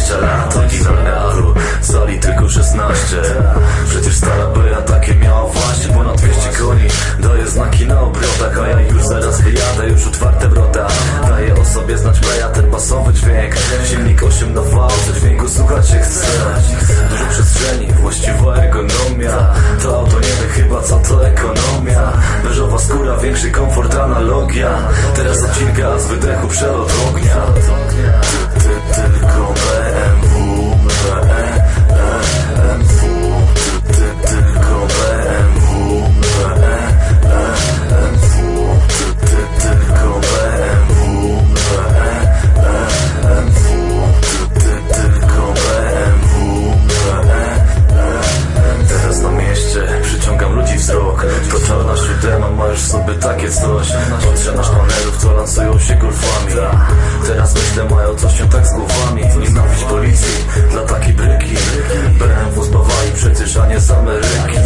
20 lat, oryginalnego sali tylko 16. Przecież stara beja takie miała właśnie ponad 200 koni. Daje znaki na obrotach, a ja już zaraz wyjadę, już otwarte wrota. Daję o sobie znać beja, ten basowy dźwięk. Silnik 8 na V, że dźwięku słuchać się chce. Dużo przestrzeni, właściwa ergonomia. To auto nie wie chyba co to ekonomia. Beżowa skóra, większy komfort, analogia. Teraz odcinka z wydechu przelot ognia. Tylko BMW, tylko BMW, tylko BMW, tylko BMW. Teraz na mieście przyciągam ludzi wzrok. To czarna siódema ma już w sobie takie coś. Patrzę na szpanerów, co lansują się golfami. Teraz myślę, mają coś się tak z głowami. Nienawiść policji dla takiej bryki. BMW z Bawarii przecież, a nie z Ameryki.